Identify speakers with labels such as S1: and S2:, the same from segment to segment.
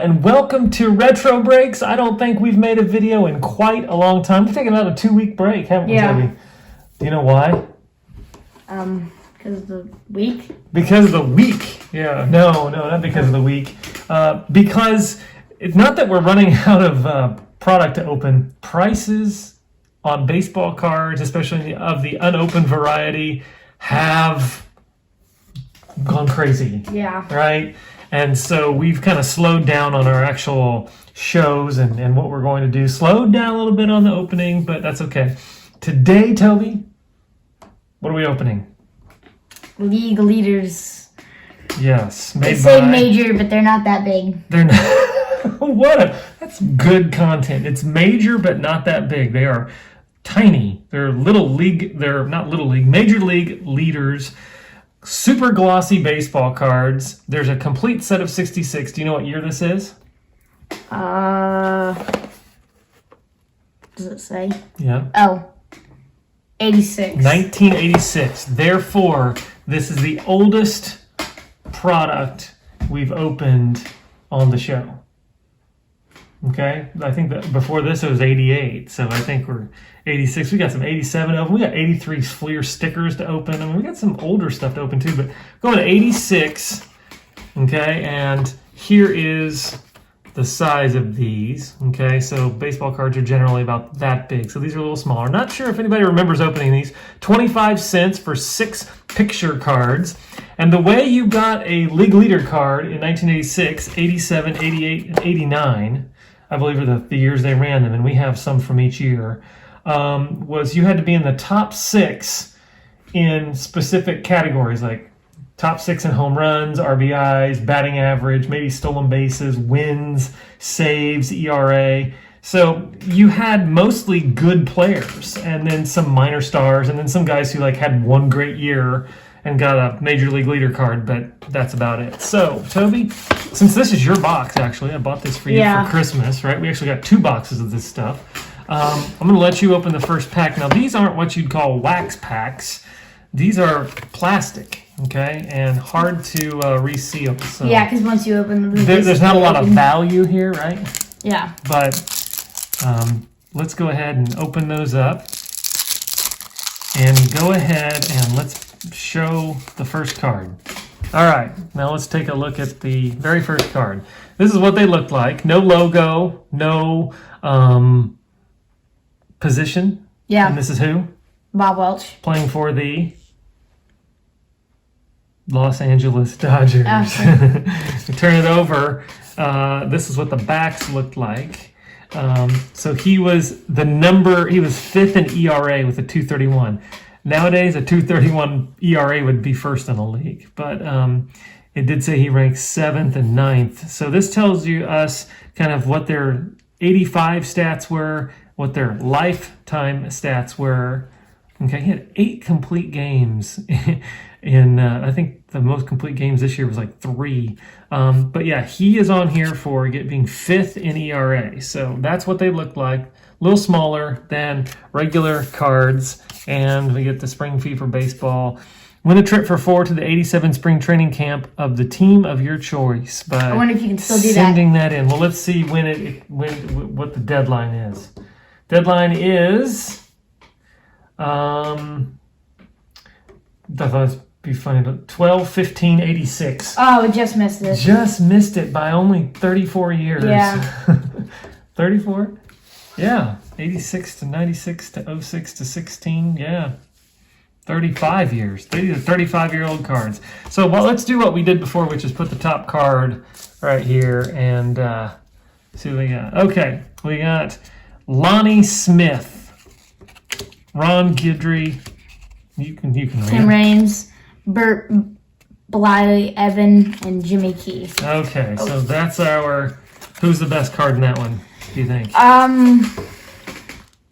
S1: and welcome to Retro Breaks. I don't think we've made a video in quite a long time. We've taken about a 2-week break, haven't we, Toby? Do you know why?
S2: Because of the week?
S1: Because of the week. Yeah, no, not because of the week. Because it's not that we're running out of product to open. Prices on baseball cards, especially of the unopened variety, have gone crazy.
S2: Yeah.
S1: Right? And so we've kind of slowed down on our actual shows and what we're going to do. Slowed down a little bit on the opening, but that's okay. Today, Toby, what are we opening?
S2: League leaders.
S1: Yes.
S2: They say major, but they're not that big.
S1: They're not. That's good content. It's major, but not that big. They are tiny. They're major league leaders. Super glossy baseball cards. There's a complete set of 66. Do you know what year this is?
S2: Does it say?
S1: Yeah.
S2: Oh, 86.
S1: 1986. Therefore, this is the oldest product we've opened on the show. Okay? I think that before this it was 88. So I think we're 86. We got some 87 open. We got 83 Fleer stickers to open. I mean, we got some older stuff to open too, but going to 86. Okay? And here is the size of these. Okay? So baseball cards are generally about that big. So these are a little smaller. Not sure if anybody remembers opening these. 25 cents for 6 picture cards. And the way you got a league leader card in 1986, 87, 88, and 89, I believe are the years they ran them, and we have some from each year, was you had to be in the top 6 in specific categories, like top 6 in home runs, RBIs, batting average, maybe stolen bases, wins, saves, ERA. So you had mostly good players, and then some minor stars, and then some guys who had one great year and got a major league leader card, but that's about it. So, Toby, since this is your box, actually, I bought this for you for Christmas, right? We actually got 2 boxes of this stuff. I'm going to let you open the first pack. Now, these aren't what you'd call wax packs. These are plastic, okay, and hard to reseal. So
S2: yeah, because once you open them,
S1: there's not a lot of value here, right?
S2: Yeah.
S1: But let's go ahead and open those up. And go ahead and let's show the first card. All right, now let's take a look at the very first card. This is what they look like. No logo, no position.
S2: Yeah.
S1: And this is who?
S2: Bob Welch.
S1: Playing for the Los Angeles Dodgers.
S2: Okay.
S1: Turn it over. This is what the backs looked like. So he was 5th in ERA with a 2.31. Nowadays, a 2.31 ERA would be first in the league, but it did say he ranks 7th and 9th. So this tells us kind of what their 85 stats were, what their lifetime stats were. Okay, he had 8 complete games in, I think the most complete games this year was 3. But yeah, he is on here for being 5th in ERA. So that's what they look like. A little smaller than regular cards. And we get the Spring Fever Baseball. Win a trip for 4 to the 87 spring training camp of the team of your choice by
S2: I wonder if you can still do
S1: sending that in. Well, let's see what the deadline is. Deadline is... I thought it'd be funny. 12/15/86.
S2: Oh, we just missed it.
S1: Just missed it by only 34 years.
S2: Yeah.
S1: 34? Yeah. 86 to 96 to 06 to 16. Yeah. 35 years. These are 35-year-old cards. So let's do what we did before, which is put the top card right here and see what we got. Okay. We got Lonnie Smith. Ron Guidry, you can read.
S2: Tim Raines, Bert Bly, Evan, and Jimmy Key.
S1: Okay, so that's who's the best card in that one, do you think?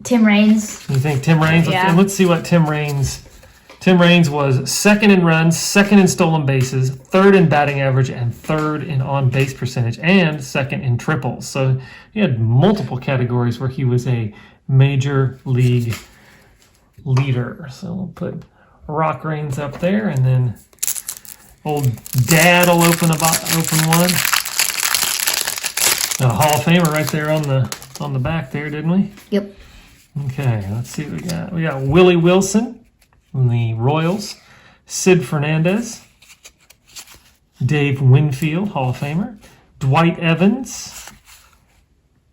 S2: Tim Raines.
S1: You think Tim Raines?
S2: Yeah.
S1: Let's see what Tim Raines was 2nd in runs, 2nd in stolen bases, 3rd in batting average, and 3rd in on-base percentage, and 2nd in triples. So he had multiple categories where he was a major league leader. So we'll put Rock Reigns up there, and then old Dad will open one. A Hall of Famer right there on the back there, didn't we?
S2: Yep.
S1: Okay, let's see what we got. We got Willie Wilson from the Royals, Sid Fernandez, Dave Winfield, Hall of Famer, Dwight Evans.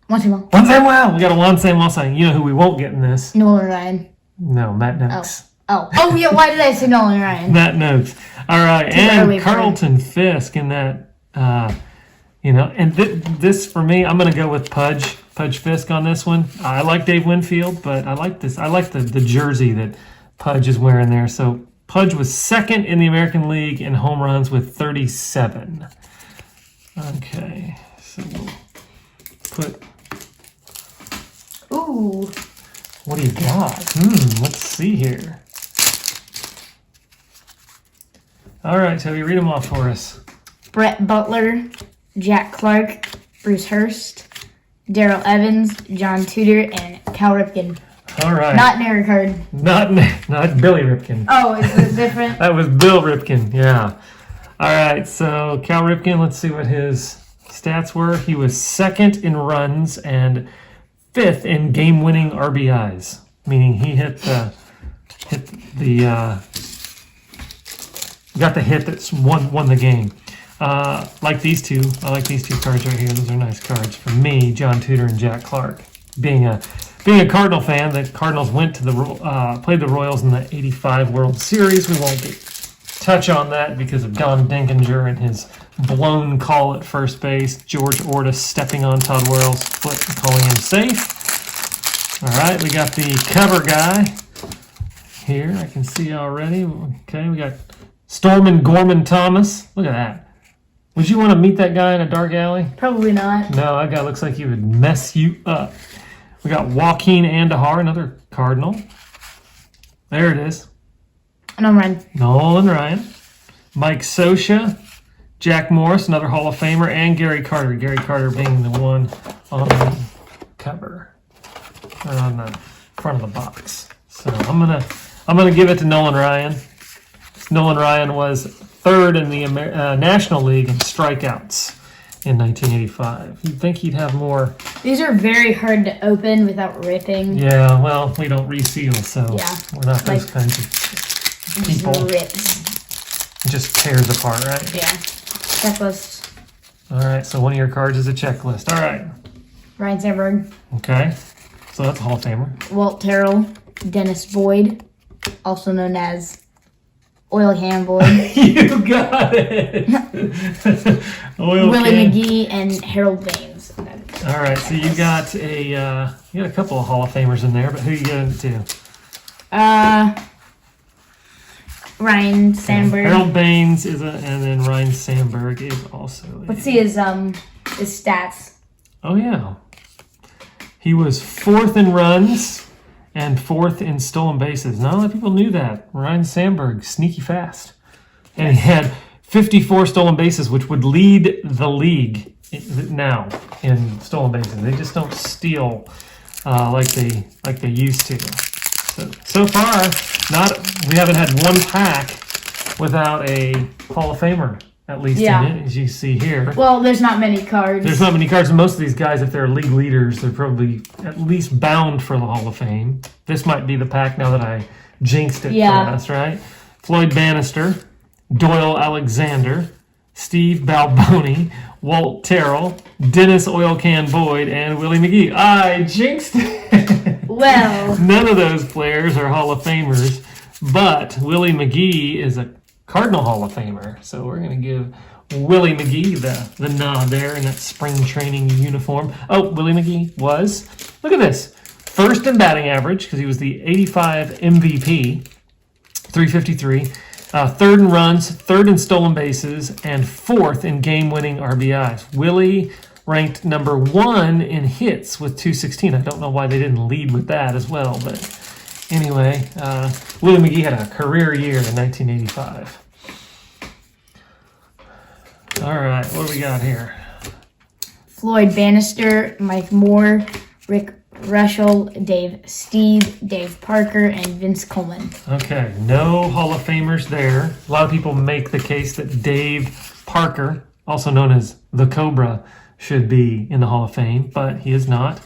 S2: Juan Samuel.
S1: Juan Samuel! We got a Juan Samuel sign. You know who we won't get in this?
S2: Nolan Ryan.
S1: No, Matt Noakes.
S2: Oh, yeah, why did I say Nolan Ryan?
S1: Matt Noakes. All right, and Carlton Fisk in that, and this for me, I'm going to go with Pudge Fisk on this one. I like Dave Winfield, but I like this. I like the jersey that Pudge is wearing there. So Pudge was second in the American League in home runs with 37. Okay, so we'll put...
S2: Ooh.
S1: What do you got? Let's see here. All right, Toby, read them off for us.
S2: Brett Butler, Jack Clark, Bruce Hurst, Darrell Evans, John Tudor, and Cal Ripken.
S1: All right.
S2: Not Narra card.
S1: Not Billy Ripken.
S2: Oh, is it different?
S1: That was Bill Ripken, yeah. All right, so Cal Ripken, let's see what his stats were. He was second in runs and fifth in game-winning RBIs, meaning he got the hit that won the game. Like these two, I like these two cards right here. Those are nice cards for me, John Tudor and Jack Clark. Being a Cardinal fan, the Cardinals went to played the Royals in the '85 World Series. We won't touch on that because of Don Denkinger and his blown call at first base. George Ortis stepping on Todd Worrell's foot and calling him safe. All right, we got the cover guy here. I can see already. Okay, we got Stormin Gorman Thomas. Look at that. Would you want to meet that guy in a dark alley?
S2: Probably not.
S1: No, that guy looks like he would mess you up. We got Joaquin Andahar, another Cardinal. There it is. Nolan Ryan. Mike Scioscia, Jack Morris, another Hall of Famer, and Gary Carter. Gary Carter being the one on the cover, or on the front of the box. So I'm gonna give it to Nolan Ryan. Nolan Ryan was third in the National League in strikeouts in 1985. You'd think he'd have more.
S2: These are very hard to open without ripping.
S1: Yeah, well, we don't reseal, so
S2: yeah,
S1: we're not those kinds of people.
S2: Rips.
S1: It just tears apart, right?
S2: Yeah. Checklist.
S1: All right, so one of your cards is a checklist. All right.
S2: Ryan Sandberg.
S1: Okay, so that's a Hall of Famer.
S2: Walt Terrell, Dennis Boyd, also known as Oil Can Boyd.
S1: You got it.
S2: Willie McGee and Harold Baines.
S1: All right, so you got a couple of Hall of Famers in there, but who you getting to?
S2: Ryan Sandberg.
S1: Harold Baines and then Ryan Sandberg is also.
S2: Let's see his stats.
S1: Oh yeah, he was fourth in runs and fourth in stolen bases. Not a lot of people knew that. Ryan Sandberg, sneaky fast, and he had 54 stolen bases, which would lead the league now in stolen bases. They just don't steal like they used to. So far, we haven't had one pack without a Hall of Famer, at least in it, as you see here.
S2: Well, there's not many cards.
S1: There's not many cards, and most of these guys, if they're league leaders, they're probably at least bound for the Hall of Fame. This might be the pack now that I jinxed it for us, right? Floyd Bannister, Doyle Alexander, Steve Balboni, Walt Terrell, Dennis Oil Can Boyd, and Willie McGee. I jinxed it.
S2: Well,
S1: none of those players are Hall of Famers, but Willie McGee is a Cardinal Hall of Famer. So we're going to give Willie McGee the nod there in that spring training uniform. Oh, Willie McGee was, look at this, first in batting average because he was the 85 MVP, 353. Third in runs, third in stolen bases, and fourth in game-winning RBIs. Willie ranked number 1 in hits with 216. I don't know why they didn't lead with that as well, but anyway, Willie McGee had a career year in 1985. All right, what do we got here?
S2: Floyd Bannister, Mike Moore, Rick Russell, Dave Parker, and Vince Coleman.
S1: Okay, no Hall of Famers there. A lot of people make the case that Dave Parker, also known as the Cobra, should be in the Hall of Fame, but he is not.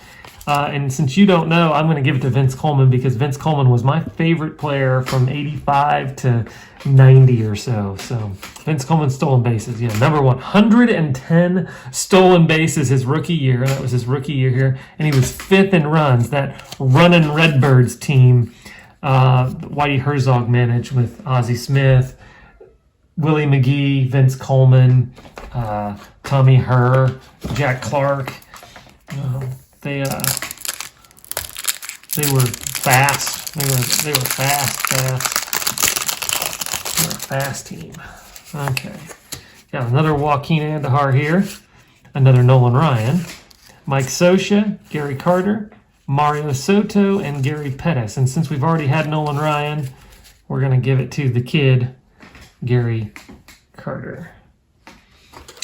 S1: And since you don't know, I'm going to give it to Vince Coleman because Vince Coleman was my favorite player from 85 to 90 or so. So Vince Coleman stolen bases. Yeah, number 110 stolen bases his rookie year. That was his rookie year here. And he was 5th in runs. That running Redbirds team, Whitey Herzog managed with Ozzie Smith, Willie McGee, Vince Coleman, Tommy Herr, Jack Clark. They were fast. They were fast. They were a fast team. Okay. Got another Joaquin Andahar here. Another Nolan Ryan. Mike Scioscia, Gary Carter, Mario Soto, and Gary Pettis. And since we've already had Nolan Ryan, we're going to give it to the kid, Gary Carter.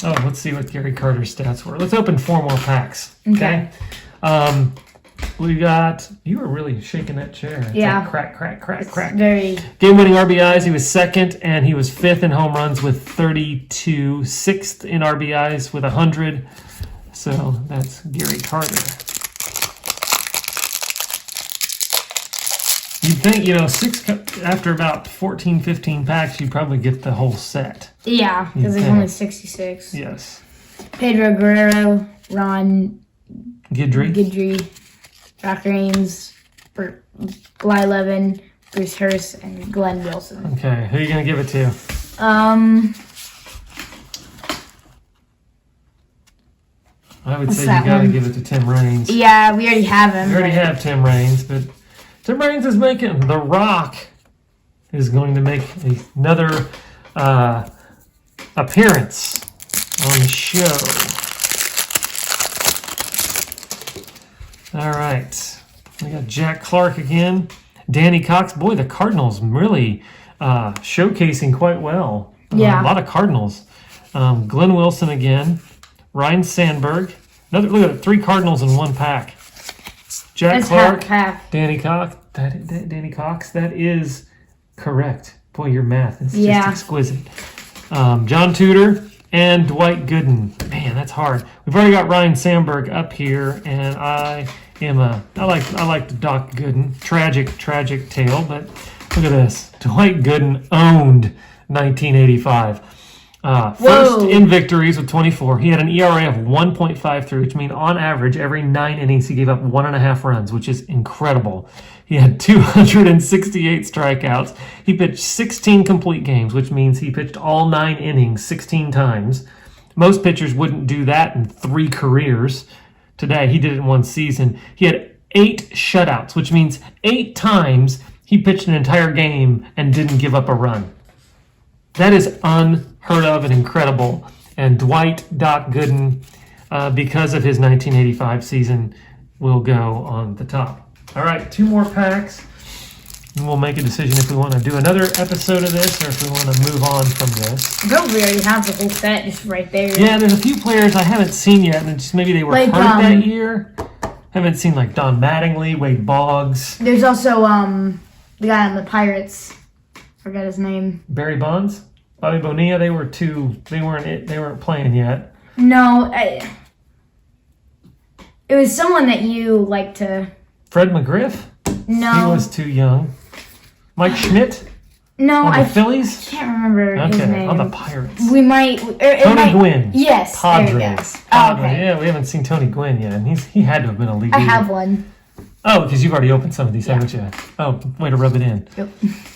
S1: Oh, let's see what Gary Carter's stats were. Let's open 4 more packs. Okay. We got, you were really shaking that chair. It's
S2: yeah.
S1: Like crack.
S2: Very.
S1: Game-winning RBIs, he was 2nd, and he was 5th in home runs with 32, 6th in RBIs with 100. So that's Gary Carter. You'd think, after about 14, 15 packs, you'd probably get the whole set.
S2: Yeah, because there's only 66.
S1: Yes.
S2: Pedro Guerrero, Ron Guidry, Rock Raines, Gly Levin, Bruce Hurst, and Glenn Wilson.
S1: Okay, who are you going to give it to? I would say you got to give it to Tim Raines.
S2: Yeah, we already have him.
S1: We already have Tim Raines, but Tim Raines is making, The Rock is going to make another appearance on the show. All right. We got Jack Clark again. Danny Cox. Boy, the Cardinals really showcasing quite well.
S2: Yeah.
S1: A lot of Cardinals. Glenn Wilson again. Ryan Sandberg. Look at it, 3 Cardinals in 1 pack. Jack Clark. Danny Cox. Danny Cox. That is correct. Boy, your math is just exquisite. John Tudor and Dwight Gooden. Man, that's hard. We've already got Ryan Sandberg up here, and I like the Doc Gooden. Tragic tale, but look at this. Dwight Gooden owned 1985. First in victories with 24. He had an ERA of 1.53, which means on average, every 9 innings he gave up 1.5 runs, which is incredible. He had 268 strikeouts. He pitched 16 complete games, which means he pitched all 9 innings 16 times. Most pitchers wouldn't do that in 3 careers. Today, he did it in 1 season. He had 8 shutouts, which means 8 times he pitched an entire game and didn't give up a run. That is unheard of and incredible. And Dwight Doc Gooden, because of his 1985 season, will go on the top. All right, 2 more packs, and we'll make a decision if we want to do another episode of this or if we want to move on from this.
S2: I probably already have the whole set just right there.
S1: Yeah, there's a few players I haven't seen yet, and just maybe they were hurt that year. Haven't seen like Don Mattingly, Wade Boggs.
S2: There's also the guy on the Pirates. Forgot his name.
S1: Barry Bonds, Bobby Bonilla. They weren't playing yet.
S2: No, it was someone that you like to.
S1: Fred McGriff?
S2: No.
S1: He was too young. Mike Schmidt?
S2: No,
S1: on the Phillies?
S2: I can't remember his name.
S1: On the Pirates.
S2: We might.
S1: Tony Gwynn.
S2: Yes.
S1: Padres.
S2: Oh, okay.
S1: Yeah, we haven't seen Tony Gwynn yet, and he had to have been a league.
S2: I have one.
S1: Oh, because you've already opened some of these, haven't you? Oh, way to rub it in.
S2: Yep.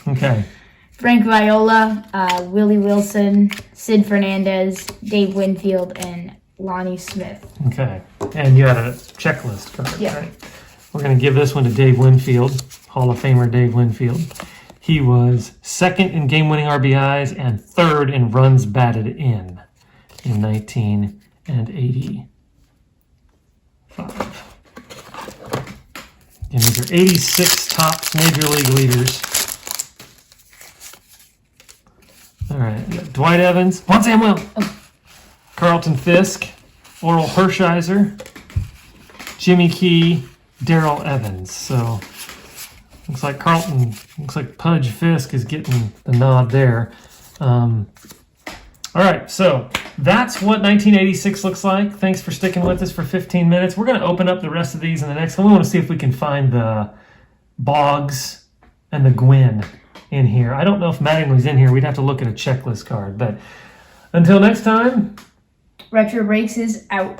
S1: Okay.
S2: Frank Viola, Willie Wilson, Sid Fernandez, Dave Winfield, and Lonnie Smith.
S1: Okay. And you had a checklist card,
S2: yeah.
S1: Right? We're going to give this one to Dave Winfield, Hall of Famer Dave Winfield. He was 2nd in game-winning RBIs and 3rd in runs batted in 1985. And these are 86 tops major league leaders. All right, Dwight Evans, Juan Samuel, Carlton Fisk, Oral Hershiser, Jimmy Key, Darrell Evans. So looks like Pudge Fisk is getting the nod there. All right, so that's what 1986 looks like. Thanks for sticking with us for 15 minutes. We're going to open up the rest of these in the next one. We want to see if we can find the Boggs and the Gwyn in here. I don't know if Mattingly's in here. We'd have to look at a checklist card. But until next time,
S2: Retro Breaks is out.